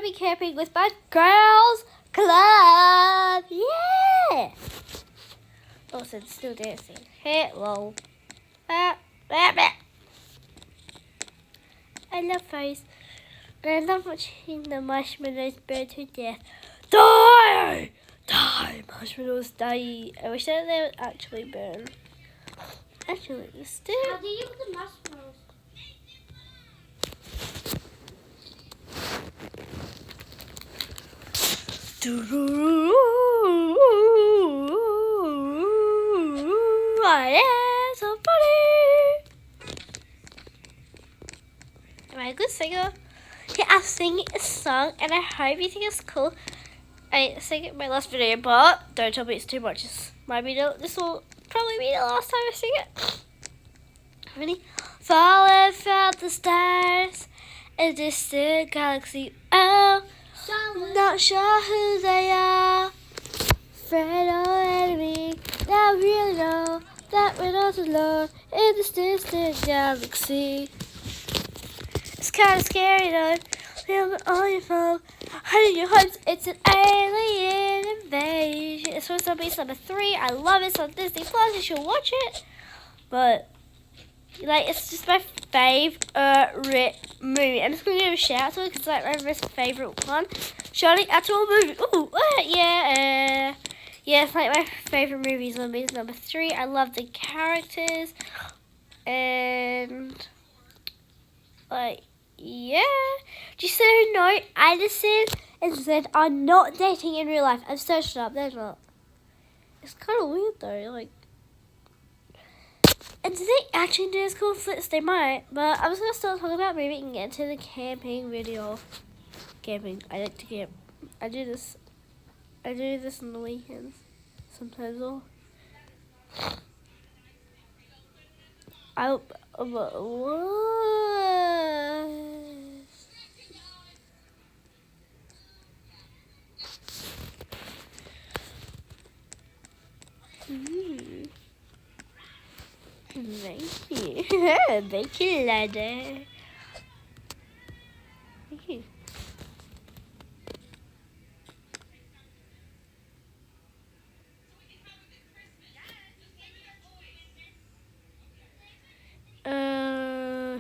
be camping with my girls club. Yeah. Dawson's still dancing. Hello. I love those. I love watching the marshmallows burn to death. Die! Die! Marshmallows die. I wish that they would actually burn. Actually, still. How do you put the marshmallows? Yeah, so funny. Am I a good singer? Yeah, I'm singing a song, and I hope you think it's cool. I sang it in my last video, but don't tell me it's too much. This will probably be the last time I sing it. Ready? Falling from the stars, a distant galaxy. Oh, not sure who they are. Friend or enemy, now we really know that we're not alone in this distant galaxy. It's kind of scary though. Feel on your phone, hiding your hopes. It's an alien invasion. It's supposed to be number 3. I love it. It's on Disney Plus. You should watch it. But like, it's just my favorite movie. I'm just gonna give a shout out to it because it's like my most favorite one. Shouting out to a movie. Ooh, yeah. Yeah, it's like my favorite movie. Zombies number 3. I love the characters and like. Yeah. Just so you know, Addison and Zed are not dating in real life. I've searched it up. They're not. It's kind of weird though. Like, and do they actually do this cool flips? They might. But I was gonna start talking about moving and get into the camping video. Camping. I like to camp. I do this on the weekends. Sometimes I'll. Thank you. Thank you, ladder. Thank you.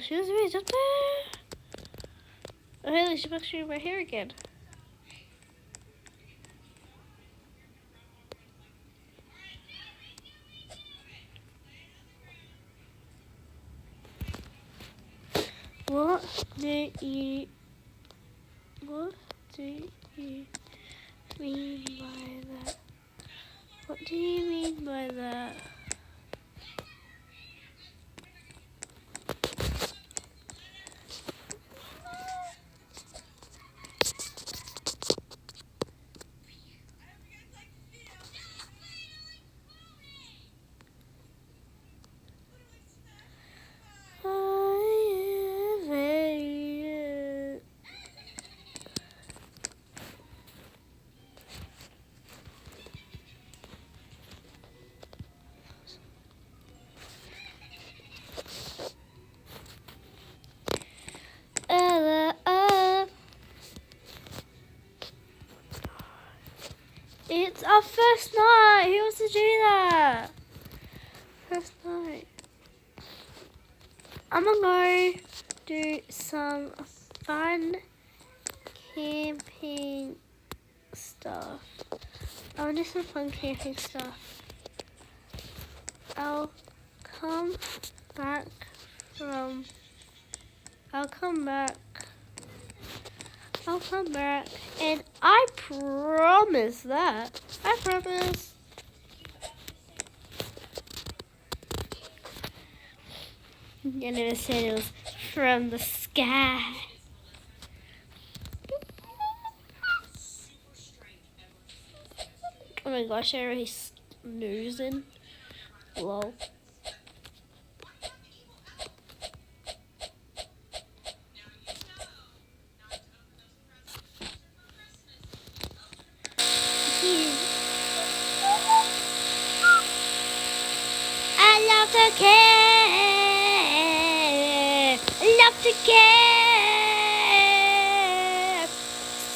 She was raised up there. Oh, hey, she's actually right here again. What do you mean by that? What do you mean by that? It's our first night. Who wants to do that? First night. I'm gonna go do some fun camping stuff. I want to do some fun camping stuff. I'll come back and I promise that. I promise. I never said it was from the sky. Oh my gosh, I already snoozing. Lol. I love to camp. I love to camp.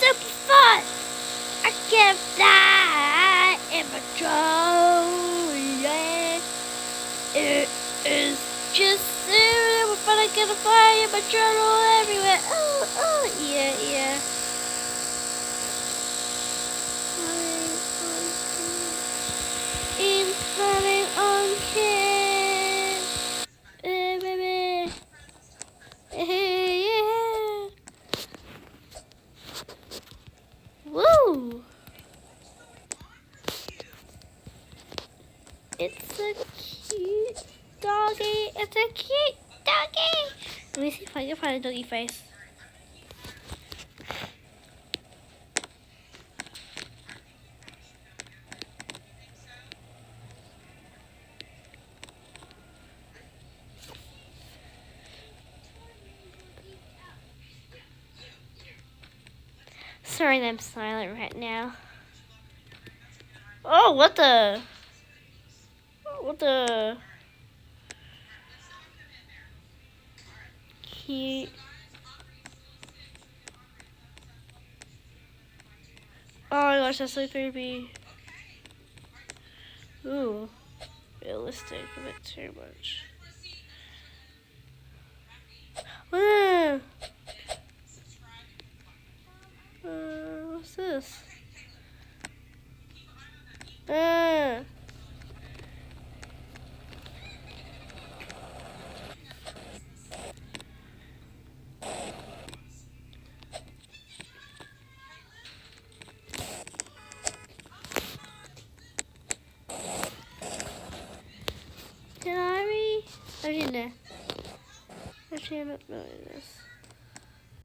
So control, yeah. It is just we're gonna get a fire, but trouble everywhere. Oh, oh, yeah, yeah. In planning on kid. Baby. Hey, yeah. Woo! It's a cute doggy. It's a cute doggy. Let me see if I can find a doggy face. Sorry that I'm silent right now. Oh, what the? What the? Cute. Oh my gosh, that's so creepy. Ooh, realistic, a bit too much. Ah, what's this? Ah. Did I read? I didn't know. Actually, I'm not knowing this.